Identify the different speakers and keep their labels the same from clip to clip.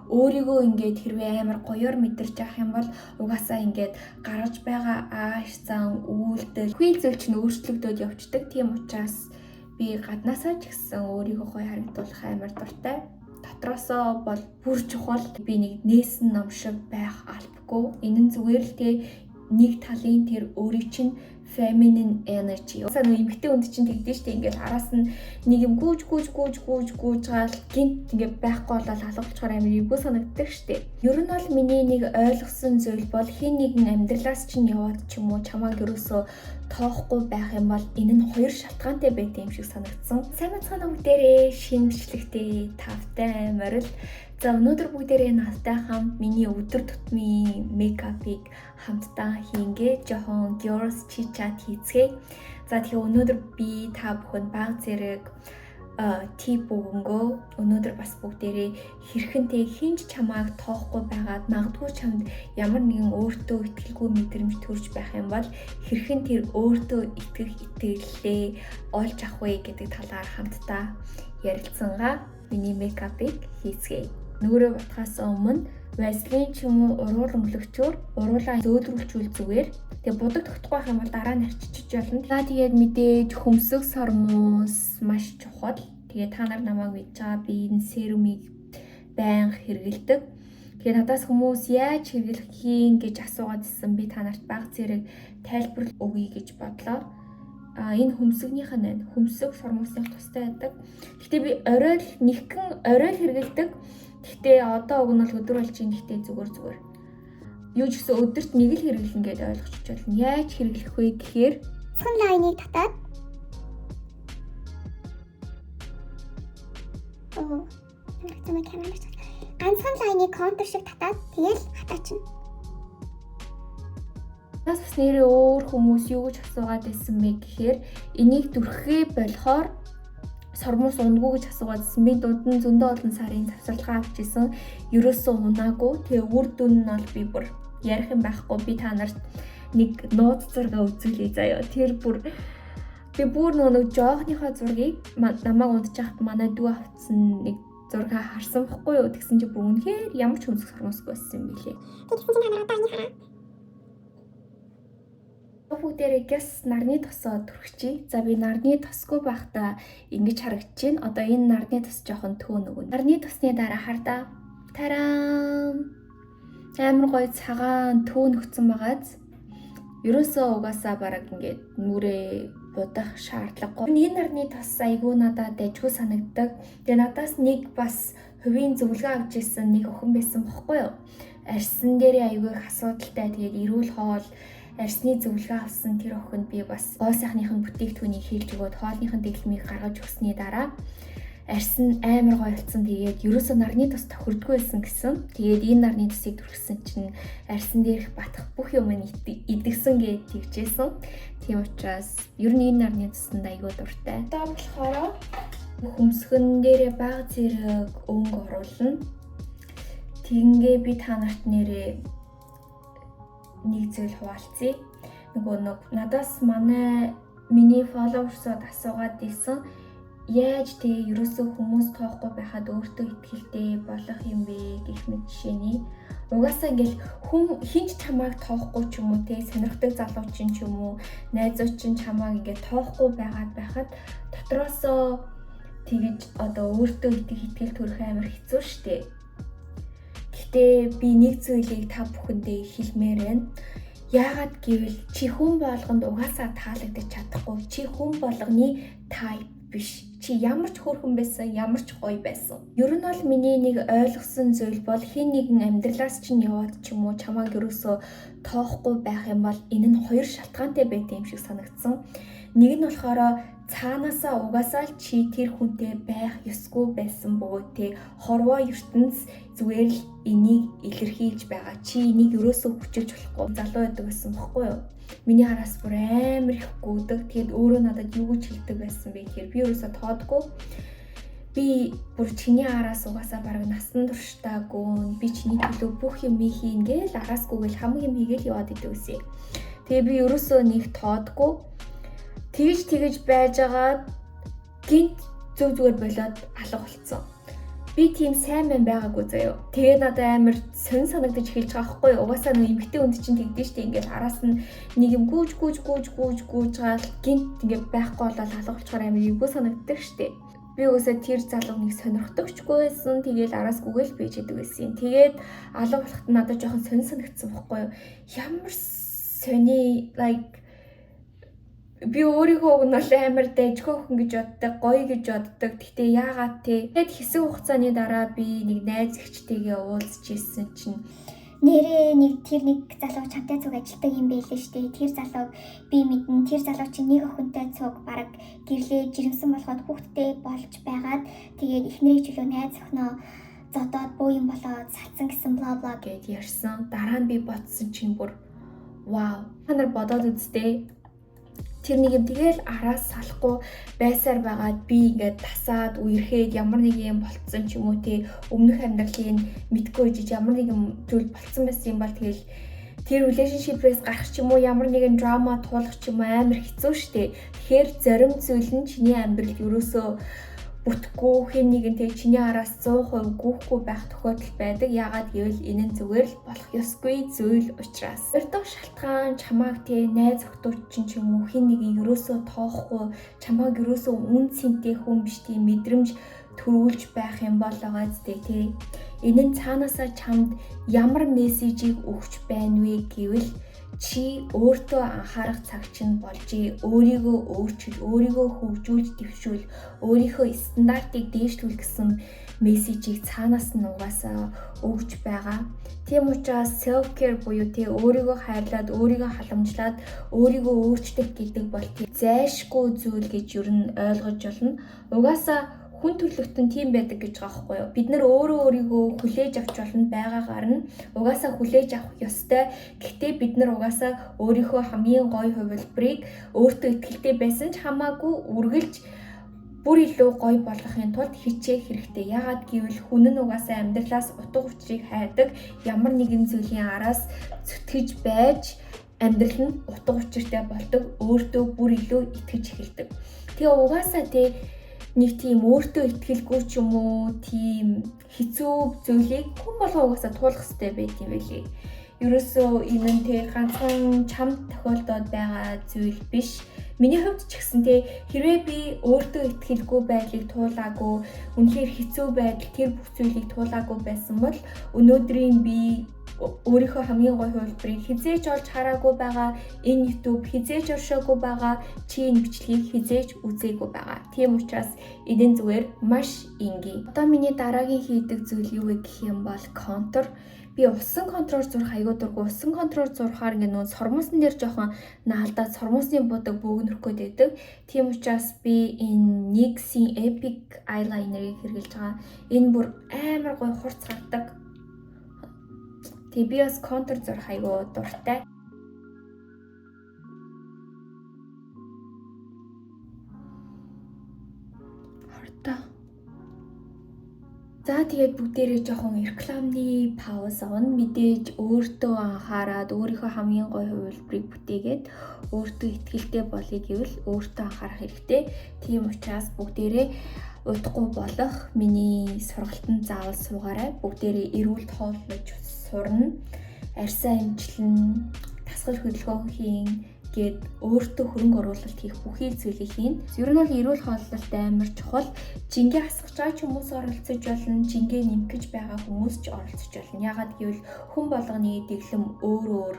Speaker 1: өөрийгөө ингээд хэрвээ амар гоёор мэдэрч авах юм бол угаасаа ингээд гаргаж байгаа ааш зан үйлдэл хүй зүйл чинь өөрчлөгдөд явцдаг. Тийм учраас би гаднаасаа ч гэсэн өөрийгөө гоё харагдуулах амар дуртай. Дотроосоо бол бүр чухал би нэг нээсэн ном шиг байх албагүй. Энэ нь зүгээр л нэг талын тэр өөрийн чинь feminine energy. Сайн эмэгтэй хүнд чинь тэгдэж штэ ингээд араас нь нэг юм гүүж гаал гинт ингээд байхгүй болол алгуулчихаар амар эвгүй санагддаг штэ. Ер нь бол миний нэг ойлгосон зүйл бол хин нэгэн амьдралаас чинь яваад ч юм уу чамааг ерөөсөө тоохгүй байх юм бол энэ нь хоёр шалтгаантай байт юм шиг санагдсан. Сайн бацгаана бүгдээрээ шинэ бичлэгтэй тавтай морил. За өнөөдөр бүгдээрээ надтай хамт миний өдөр тутмын мейкапыг хамтдаа хийнгээ жоохон girls chit chat хийцгээе. За тэгэхээр өнөөдөр би та бүхэнд баг зэрэг тип өгөнгөө өнөөдөр бас бүгдээрээ хэрхэнтэй хинж чамааг тоохгүй байгаад магадгүй чамд ямар нэгэн өөртөө итгэлгүй мэдрэмж төрж байх юм бол хэрхэн тэр өөртөө итгэх итгэлээ олж авах вэ гэдэг талаар хамтдаа ярилцсангаа миний мейкапыг хийцгээе. Нүрээ батхаас өмнө Vaseline ч юм уу уруул өнгөлөгчөөр уруулаа зөөлрүүлжүүл зүгээр. Тэгээ будаг тогтох байх юм бол дараа нь арчиж болно. За тэгээд мэдээж хөмсөг сормоос маш чухал. Тэгээ та нар намайг мэдж байгаа би энэ серумыг байнга хэрэглэдэг. Тэгээ надаас хүмүүс яаж хэрэглэх юм гэж асуугаад ирсэн. Би та нарт баг зэрэг тайлбар өгье гэж бодлоо. Энэ хөмсөгнийх нь байна. Хөмсөг сормоосны тустай байдаг. Гэтэ би орой л хэрэглэдэг. Гэхдээ одоо уг нь бол өдөр болж чинь гэхдээ зүгээр. Юу ч гэсэн өдөрт нэг л хэрэглэн гэдээ ойлгочих болно. Яаж хэрэглэх вэ гэхээр
Speaker 2: сан лайныг татаад ганцхан лайныг контур шиг татаад тэгэл хатаачна.
Speaker 1: Нас бас нэрээ өөр хүмүүс юу гэж асуугаад байсан бэ гэхээр энийг дүрхээ болохоор сормоос ундгүй гэж асуугаадсэн. Би дунд нь зөндөө олон сарын завсарлага авч исэн. Ерөөсөө унаагүй. Тэгээ үр дүн нь бол би бүр ярих юм байхгүй. Би та нарт нэг нууц зураг үзүүлье заяа. Тэр бүр би бүр нэг жоохныхоо зургийг намайг ундж хахад манай дүү авцсан нэг зураг харсан байхгүй юу. Тэгсэн чи бүр үнэхээр ямар ч хөмсг сормоосгүй байсан юм билээ.
Speaker 2: Тэгсэн чи намайг одоо энэ хараа.
Speaker 1: Бүгдээрээ гэс нарны тосоо түрхчихье. За би нарны тосгүй байхдаа ингэж харагдаж байна. Одоо энэ нарны тос жоохон төөн өгнө. Нарны тосны дараа хардаа. Тарам. Амар гоё цагаан төөн өгсөн байгааз. Ерөөсөө угаасаа бараг ингээд нүрээ будах шаардлагагүй. Энэ нарны тос айгүй надад дайггүй санагддаг. Тэгээ надаас нэг бас хувийн зөвлөгөө авч ирсэн нэг охин байсан бохгүй юу? Арьсан дээрээ айгүй их асуудалтай. Тэгээд эрүүл хоол арьсны зөвлөгөө авсан тэр охинд би бас гоо сайхныхын бүтээгдэхүүнийг хэлж өгөөд хоолныхын дэглэмийг гаргаж өгсөний дараа арьс нь амар гоё болсон. Тэгээд ерөөсөө нарны тос тохирдгүй байсан гэсэн. Тэгээд энэ нарны тосыг түрхсэн чинь арьсан дээрх батах бүх юм идэгсэн гэж тэгжсэн. Тийм учраас ер нь энэ нарны тоснд айгүй дуртай. Одоо болохоор хөмсгөн дээрээ баг зэрэг өнгө оруулна. Тэгингээ би та нарт нэрээ нэг зүйл хуваалцъя. Нөгөө надаас миний фолловерсод асуугаад ирсэн. Яаж тэгээ ерөөсөө хүмүүс тоохгүй байхад өөртөө итгэлтэй болох юм бэ гэх мэт жишээний. Угаасаа ингээл хинч чамааг тоохгүй ч юм уу те сонирхдаг залуучин ч юм уу найзуучин чамааг ингээд тоохгүй байхад дотроосоо тэгэж одоо өөртөө итгэл төрөх амар хэцүү шттэ. Гэтэ би нэг зүйлийг та бүхэндээ хэлмээр байна. Яагаад гэвэл чи хүн болгонд угаасаа таалагдаж чадахгүй. Чи хүн болгоны type биш. Чи ямар ч хөөрхөн байсан, ямар ч гоё байсан. Ер нь бол миний нэг ойлгосон зүйл бол хин нэгэн амьдралаас чинь яваад ч юм уу чамааг ерөөсөө тоохгүй байх юм бол энэ нь хоёр шалтгаантай байт юм шиг санагдсан. Нэг нь болохоор цаанаасаа угаасаа л чи тэр хүнтэй байх ёсгүй байсан бөгөөд те хорвоо ертөнц зүгээр л энийг илэрхийлж байгаа. Чи энийг ерөөсөө хүчилж болохгүй залуу байдаг гэсэн бохгүй юу? Миний араас бүр амар их гүдэг. Тэгэд өөрөө надад юу гэж хэлдэг байсан бэ гэхээр би ерөөсөө тоодгүй. Би бүр чиний араас угаасаа бараг насан туршдаагүй. Би чиний төлөө бүх юм хийн гээл араасгүйгээл хамгийн юм хийгээл яваад идэв үсэ. Тэгээ би ерөөсөө нэг тоодгүй. Тэгж байж байгаа гинт зүгээр болоод алга болцсон. Би тийм сайн мэн байгаагүй заяа. Тэгээ надад амар сонь санагдаж эхэлж байгаа байхгүй юу? Угаасаа нэг эмгтэй хүнд чинь тэгдэж штэ ингээд араас нь нэг юм гүүж гаал гинт ингээд байхгүй болоод алга болчоор амар эвгүй санагддаг штэ. Би угаасаа тэр залууг нэг сонирхдагчгүй байсан. Тэгээд араас гүгээл бийж идэг байсан. Тэгээд алга болоход надад жоохон сонь санагдсан байхгүй юу? Ямар сони like би өөрийгөө угнал амар дайжгүй хүн гэж боддог, гоё гэж боддог. Гэхдээ яагаад те? Тэгэд хэсэг хугацааны дараа би нэг найз эгчтэйгээ уулзж ирсэн чинь
Speaker 2: нэрээ нэг залуу чамтай цуг ажилтдаг юм байлээ штэ. Тэр залууг би мэднэ. Тэр залуу чинь нэг охинтой цуг бараг гэрлээ жирэмсэн болоход хүүхдтэй болж байгаад тэгээд эхнэрийн чөлөө найз охиноо зодоод буу юм болоод салсан гэсэн бла бла
Speaker 1: гэд ярьсан. Дараа нь би бодсон чинь бүр вау. Та нар бодоод үзтээ. Тэр нэг юм тэгэл араас салахгүй байсаар байгаад би ингээд тасаад үерхэд ямар нэг юм болцсон ч юм уу те өмнөх амьдралын мэдгүй жиж ямар нэг юм зүйл болцсон байсан юм бол тэгэл тэр relationship-ээс гарах ч юм уу ямар нэгэн драма туулах ч юм уу амар хэцүү шттэ. Тэгэхээр зарим зүйл нь чиний амьдрал ерөөсөө бүтэхгүй хэн нэгэн тэг чиний араас 100% гүйхгүй байх тохиолдол байдаг. Яагаад гэвэл энэ нь зүгээр л болох ёсгүй зүйл учраас. Өрдөө шалтгаан чамааг тэг найз охтууд чинь ч юм уу хэн нэгэн ерөөсөө тоохгүй чамааг ерөөсөө үн цэнтэй хүн биш тийм мэдрэмж төрүүлж байх юм бол байгаа зү тэг. Энэ нь цаанаасаа чамд ямар мессежийг өгч байна вэ гэвэл чи өөртөө анхаарах цаг чинь болжээ. Өөрийгөө өөрчил, өөрийгөө хөгжүүл, дэвшүүл, өөрийнхөө стандартыг дээшлүүл гэсэн мессежийг цаанаас нь угаасаа өгж байгаа. Тийм учраас self care буюу тэ өөрийгөө хайрлаад, өөрийгөө халамжлаад, өөрийгөө өөрчлөх гэдэг бол зайлшгүй зүйл гэж юу н ойлгож болно. Угаасаа хүн төрлөختөн тийм байдаг гэж байгаа байхгүй юу? Бид нар өөрийгөө хүлээж авч болно байгаагаар нь угаасаа хүлээж авах ёстой. Гэхдээ бид нар угаасаа өөрийнхөө хамгийн гоё хувилбарыг өөртөө итгэлтэй байсан ч хамаагүй үргэлж бүр илүү гоё болгохын тулд хичээх хэрэгтэй. Яагаад гэвэл хүн нь угаасаа амьдралаас утга учирыг хайдаг ямар нэгэн зүйлийн араас зүтгэж байж амьдрал нь утга учиртай болдог. Өөртөө бүр илүү итгэж эхэлдэг. Тэгээ угаасаа нэг тийм өөртөө итгэлгүй ч юм уу тийм хэцүү зүйлийг хүн болгоо угаасаа туулах хэрэгтэй байт юм байлээ. Ерөөсөө энэ нь ганцхан чамд тохиолдоод байгаа зүйл биш. Миний хувьд ч гэсэн хэрвээ би өөртөө итгэлгүй байдлыг туулаагүй, үнэхээр хэцүү байдал тэр бүх зүйлийг туулаагүй байсан бол өнөөдрийн би өөрийнхөө хамгийн гоё хувилбарыг хизээж олж хараагүй байгаа, энэ YouTube хизээж оршоогүй байгаа, чи энэ бичлэгийг хизээж үзээгүй байгаа. Тийм учраас энэ зүгээр маш энгийн. Одоо миний дараагийн хийдэг зүйл юу вэ гэх юм бол контур. Би усан контуроор зурх аягүй дургу. Усан контуроор зурхаар нүүн сормуусан дээр жоохон наалдаад сормуусны будаг бөөгнөх гээд байдаг. Тийм учраас би энэ NYX-ийн Epic eyeliner-ыг хэрэглэж байгаа. Энэ бүр амар гоё хурц гардаг. Тэгээ би бас контур зурх аягүй дуртай. Хортоо. За тэгээд бүгдээрээ жоохон рекламны пауз авна. Мэдээж өөртөө анхаарад өөрийнхөө хамгийн гоё хувилбарыг бүтээгээд өөртөө итгэлтэй болъё гэвэл өөртөө анхаарах хэрэгтэй. Тийм учраас бүгдээрээ удахгүй болох миний сургалтанд заавал суугаарай. Бүгдээрээ эрүүл хооллож сурна. Арьсаа эмчлэн, тасгал хөдөлгөөн хийн гээд өөртөө хөрөнгө оруулалт хийх бүхий зүйлийг хийн. Ер нь бол эрүүл хооллолт амар чухал. Жингээ хасгаж байгаа ч хүмүүс оролцож болно, жингээ нэмгэж байгаа хүмүүс ч оролцож болно. Ягаад гэвэл хүн болгоны дэглэм өөр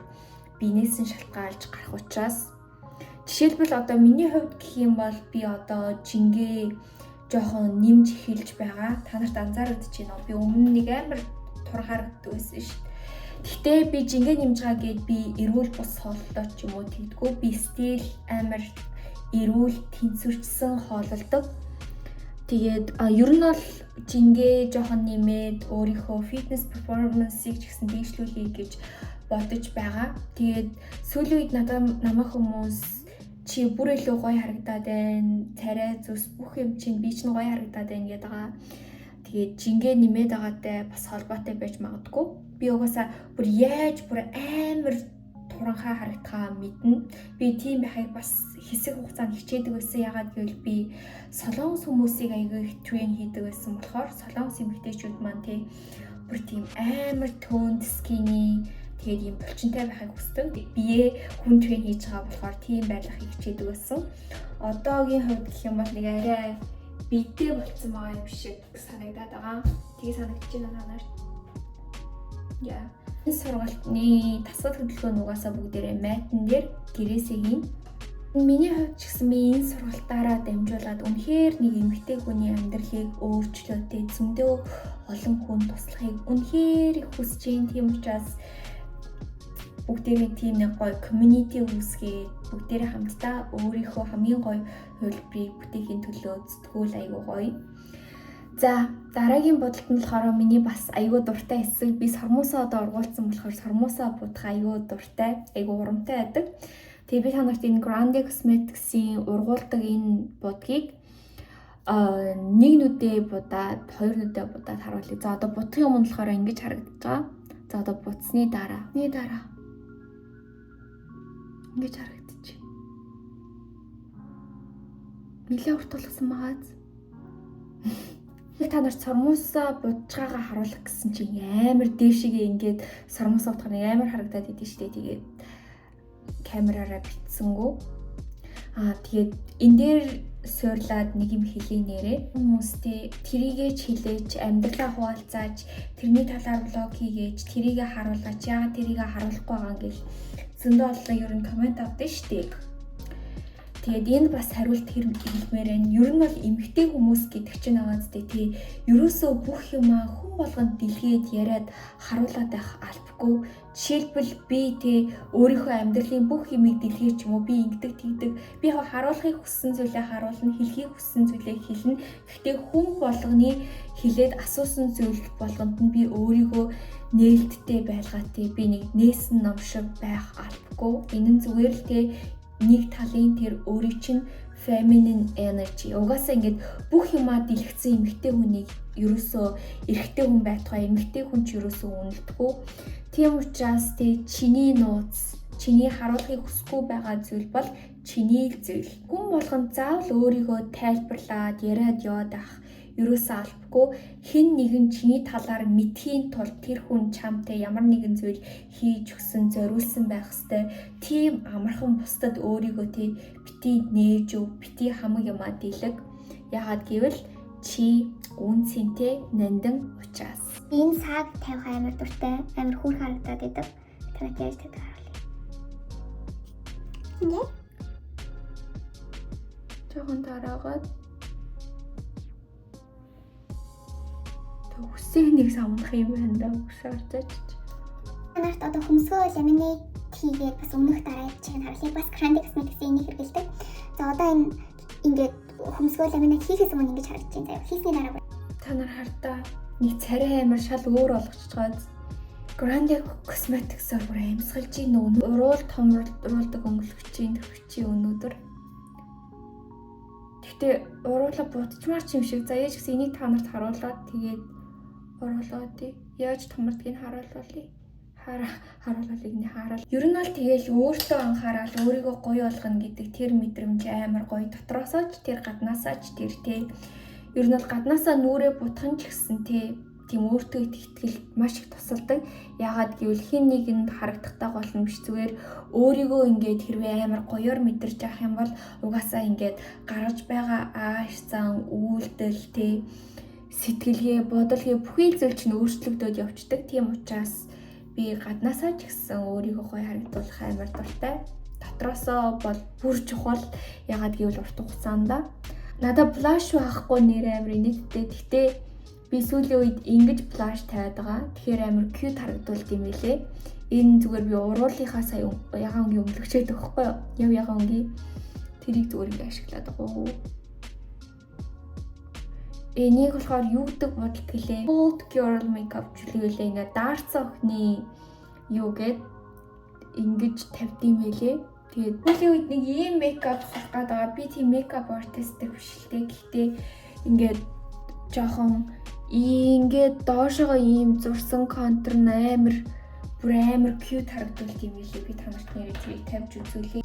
Speaker 1: биенээс нь шалтгаалж гарах учраас. Жишээлбэл одоо миний хувьд гэх юм бол би одоо жингээ жоохон нэмж эхэлж байгаа. Та нарт анзаарч байна уу? Би өмнө нэг амар турхаардаг байсан шүү дээ. Гэхдээ би жингээ нэмж байгаа гээд би эрүүл бус хооллолтоо ч юм уу тэгдэггүй. Би стил амар эрүүл тэнцвэрчсэн хооллолдог. Тэгээд ер нь бол жингээ жоохон нэмээд өөрийнхөө фитнес перформансыг ч гэсэн дэвшлүүлэе гэж бодож байгаа. Тэгээд сүүлийн үед намайг хүмүүс чи бүр илүү гоё харагдаад байна. Царай зүс бүх юм чинь би чинь гоё харагдаад байна гэдэг байгаа. Тэгээд жингээ нэмээд байгаатай бас холбоотой байж магадгүй. Би угаасаа бүр яаж бүр амар хуранхай харагдахаа мэднэ. Би тийм байхыг бас хэсэг хугацаанд хичээдэг байсан. Ягаад гэвэл би солонгос хүмүүсийг аягүй их трейн хийдэг байсан болохоор солонгос эмэгтэйчүүд маань тий бүр тийм амар төөнд скини тэгээд юм булчинтай байхыг хүсдэг. Бие хүн трейн хийж байгаа болохоор тийм байдлахыг хичээдэг байсан. Одоогийн хувьд гэх юм бол нэг арай бидтэй болцсон байгаа юм шиг санагдаад байгаа. Тэгээ санагдаж байна танаар. Яа. Энэ сургалтын тасгал хөдөлгөөн угаасаа бүгдээрээ майтан дээр гэрээсээ хийн. Миний хувьд ч гэсэн би энэ сургалтаараа дамжуулаад үнэхээр нэг эмэгтэй хүний амьдралыг өөрчлөөтэй зөндөө олон хүн туслахыг үнэхээр их хүсэж байна. Тийм учраас бүгдээрээ тийм нэг гоё community үүсгээд бүгдээрээ хамтдаа өөрийнхөө хамгийн гоё хувилбарыг бүтээхийн төлөө зүтгүүл айгүй гоё. За дараагийн бодолт нь болохоор миний бас айгүй дуртай хэсэг. Би сормосоо одоо ургуулсан болохоор сормосоо будах айгүй дуртай, айгүй урамтай байдаг. Тэгээ би та нарт энэ Grande Cosmetics-ийн ургуулдаг энэ будгийг нэг нүдээ будаад, хоёр нүдээ будаад харуулъя. За одоо будахын өмнө болохоор ингэж харагдаж байгаа. За одоо буцсны дараа. Ингэж харагдаж байна. Нилээ урт болгосон багаз. Та нарт сормосоо будж байгаагаа харуулах гэсэн чинь амар дээшгээ ингээд сормосоо будах нь амар харагдаад идэв штэ. Тэгээд камераараа битсэнгүү. Тэгээд энэ дээр суурлаад нэг юм хэлий нэрээ. Хүмүүстэй тэрийгэ хилээч, амьдралаа хуваалцаач, тэрний талаар влог хийгээч, тэрийгэ харуулгаач, яагаад тэрийгэ харуулахгүй байгаа юм гэл зөндөө олон ер нь комент авдаг штэ. Тэгээд энд бас хариулт хэлмээр байна. Ер нь бол эмгтэй хүмүүс гэдэг чинь байгаа зү тий. Ерөөсөө бүх юмаа хүн болгонд дэлгээд яриад харуулад байх албагүй. Жишээлбэл би тий өөрийнхөө амьдралын бүх юмыг дэлгэр ч юм уу би ингэдэг тэгдэг. Би харуулахыг хүссэн зүйлээ харуулна, хэлхийг хүссэн зүйлээ хэлнэ. Гэхдээ хүн болгоны хэлээд асуусан зүйл болгонд нь би өөрийгөө нээлттэй байлгаатай. Би нэг нээсэн ном шиг байх албагүй. Энэ нь зүгээр л тий нэг талын тэр өөрийн чинь feminine energy. Угаасаа ингэж бүх юмаа дэлгэцсэн эмэгтэй хүнийг ерөөсөө эрэгтэй хүн байтугай эмэгтэй хүн ч ерөөсөө үнэлдэггүй. Тийм учраас тий чиний нууц, чиний харуулахыг хүсэхгүй байгаа зүйл бол чиний зүйл. Хүн болгонд заавал өөрийгөө тайлбарлаад яриад яваад байх ерөөсөө албагүй. Хэн нэгэн чиний талаар мэдхийн тулд тэр хүн чамтай ямар нэгэн зүйл хийж өгсөн, зориулсан байх ёстой. Тийм амархан бусдад өөрийгөө тий бити нээж өг, бити хамаг юмаа дийлэг. Яагаад гэвэл чи үнцэнтэй нандин учраас.
Speaker 2: Энэ цаг тавих амар дуртай, амар хүр харагдаад идэв. Танад яаж тавих харуулъя. Ингээ.
Speaker 1: Жохон дараагаад хүсээ нэг самнах юм байна да өгсөөрч.
Speaker 2: Танарт одоо хөмсгөө ламинейт хийгээд бас өмнөх дараа чинь харуулъя. Бас Grande Cosmetics-ийн нэг хэрэгэлдэг. За одоо энэ ингээд хөмсгөө ламинейт хийхээс өмнө ингэж харагдаж байна. Хийсний дараа
Speaker 1: та нар хартаа нэг царай амар шал өөр болгочихж байгаа. Grande Cosmetics-аар бүр амьсгалж ийн уруул томруулдаг өнгөлөгчийн төвчийн өнөөдөр. Гэхдээ уруула будчмаар ч юм шиг. За яаж гэсэн энийг та нарт харуулаад тэгээд оруулаад тий. Яаж томордгийг харуулъя. Харуулъя нэг хараал. Ер нь бол тэгээл өөртөө анхаарал, өөрийгөө гоё болгоно гэдэг тэр мэдрэмж амар гоё. Дотроосоо ч тэр гаднаасаа ч тэр тий. Ер нь бол гаднаасаа нүрээ бутхан ч гэсэн тий. Тийм өөртөө итгэл маш их тусалдаг. Яагаад гэвэл хин нэгэнд харагдахтай болно биш зүгээр өөрийгөө ингээд хэрвээ амар гоёор мэдэрч авах юм бол угаасаа ингээд гаргаж байгаа ааш зан үйлдэл тий сэтгэлгээ, бодолгээ бүхий зүйл чинь өөрчлөгдөд явцдаг. Тийм учраас би гаднаасаа ч гэсэн өөрийгөө гоё харагдуулах амар дуртай. Дотроосоо бол бүр чухал. Ягаад гэвэл урт хугацаанд надад блаш байхгүй нэр амар инээдтэй. Гэхдээ би сүүлийн үед ингэж блаш тавиад байгаа. Тэгэхээр амар cute харагдуулт юм билээ. Энэ зүгээр би уруулынхаа сая ягаан өнгийн өмлөгчөөд өгөхгүй юу? Ягаан өнгийн тэрийг зүгээр ингэ ашиглаад байгаа. Энийг болохоор юу гэдэг бодолт гэлээ. Bold girl makeup жилүүлээ ингээ дарц охины юу гэд ингэж тавьдсан мэлээ. Тэгээд сүүлийн үед нэг ийм makeup харах гээд байгаа. Би тийм makeup artist биш л дээ. Гэхдээ ингээд жоохон ингээд доошоо ийм зурсан контур амар бүр амар cute харагдвал тийм билээ. Би та нарт нэрээ тэрийг тавьж үзүүлье.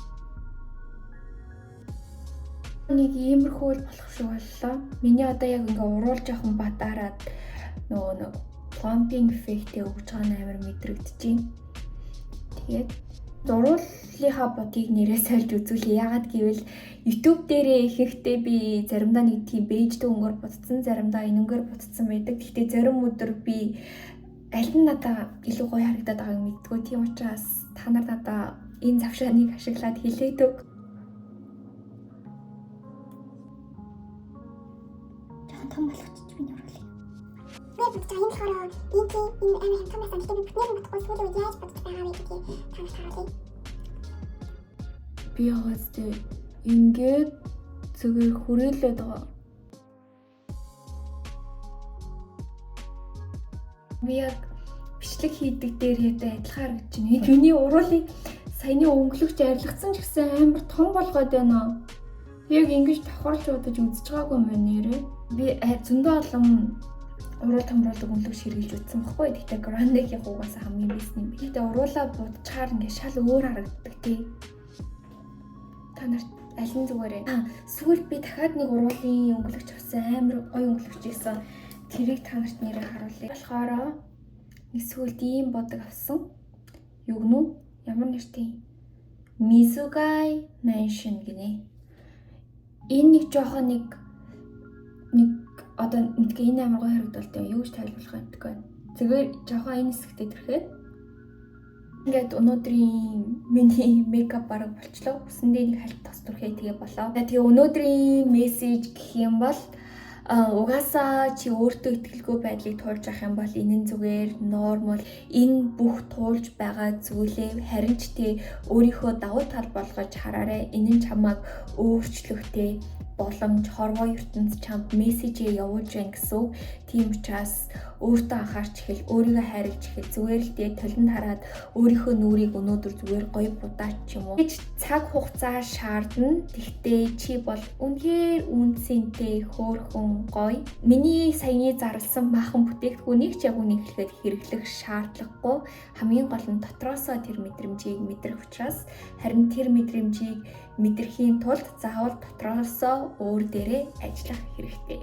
Speaker 1: Нэг иймэрхүү болох шиг боллоо. Миний одоо яг ингээ уруул жоохон бадаараад нөгөө нэг plumping effect-ийг өгж байгаа нь амар мэдрэгдэж байна. Тэгээд уруулынхаа бодгийг нэрээ сольж үзүүлье. Яагаад гэвэл YouTube дээрээ ихэнхдээ би заримдаа нэг тийм бэйж дөнгөөр бутцсан, заримдаа энэнгээр бутцсан байдаг. Гэхдээ зарим өдөр би аль нь надаа илүү гоё харагдаад байгааг мэдгүй. Тийм учраас та нар надаа энэ завшааныг ашиглаад хэлээд өг.
Speaker 2: Жохон том болгочих миний уруулыг. Би бодож байгаа энэ болохоор энэ амар хямдхан байсан. Гэхдээ би бүтнээр нь бодохгүй сүүлийн үед яаж бодож байгаа вэ гэдгийг та нарт харуулъя.
Speaker 1: Би яагаад ингээд зүгээр хүрээлээд байгаа. Би яг бичлэг хийдэг дээр ядаа адилхан харагдаж байна. Миний уруулыг саяны өнгөлөгч арилгацсан ч гэсэн амар том болгоод байна. Яг ингэж давхарлж удаж үзэж байгаагүй юм байна нэрээ. Би зөндөө олон уруул томруулдаг өнгөлөгч хэрэглэж үзсэн баггүй. Гэхдээ Grande-ийн угаасаа хамгийн бэст юм. Гэхдээ уруулаа будчихаар ингээд шал өөр харагддаг тий. Та нарт аль нь зүгээрээ. Сүүл би дахиад нэг уруулын өнгөлөгч авсан амар гоё өнгөлөгч байсан. Тэрийг та нарт нэрээ харуулъя. Болохоор нэг сүүлд ийм бодог авсан. Юу гэнэ үү? Ямар нэртэй? Mizugai Mansion гинэ. Энэ нэг жоохон нэг одоо мэдгээ энэ амар гоё харагдвалтай. Юу гэж тайлбарлах юм бэ? Зүгээр жоохон энэ хэсэгтээ тэрхэд ингээд өнөөдрийн миний мейкап бараг болчлоо. Үсэндээ нэг хальт тос түрхээ тэгээ болоо. Тэгээ өнөөдрийн мессеж гэх юм бол угаасаа чи өөртөө итгэлгүй байдлыг туулж авах юм бол энэ нь зүгээр нормал. Энэ бүх туулж байгаа зүйлээ харин ч тий өөрийнхөө давуу тал болгож хараарай. Энэ нь чамайг өөрчлөхтэй боломж хорвоо ертөнц чамд мессежээ явуулж байна гэсэн. Тийм учраас өөртөө анхаарч эхэл, өөрийгөө хайрлаж эхэл. Зүгээр л дээ толинд хараад өөрийнхөө нүрийг өнөөдөр зүгээр гоё будаач юм уу. Гэж цаг хугацаа шаардна. Тэгтээ чи бол үнэхээр үнцэнтэй, хөөрхөн, гоё. Миний саяны зарласан баахан бүтээгдэхүүнийг ч яг үнийг хэлэхэд хэрэглэх шаардлагагүй. Хамгийн гол нь дотроосоо тэр мэдрэмжийг мэдрэх учраас харин тэр мэдрэмжийг мэдрэхийн тулд заавал дотроосоо өөр дээрээ ажиллах хэрэгтэй.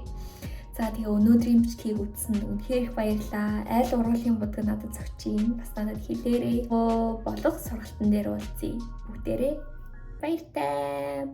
Speaker 1: За тэгээ өнөөдрийн бичлэгийг үзсэнд үнэхээр их баярлалаа. Айл уруулын бодог надад зөгчийн. Бас надад хэлээрэй. Болох сургалтын дээр уулзъя. Бүгдээрээ баяртай.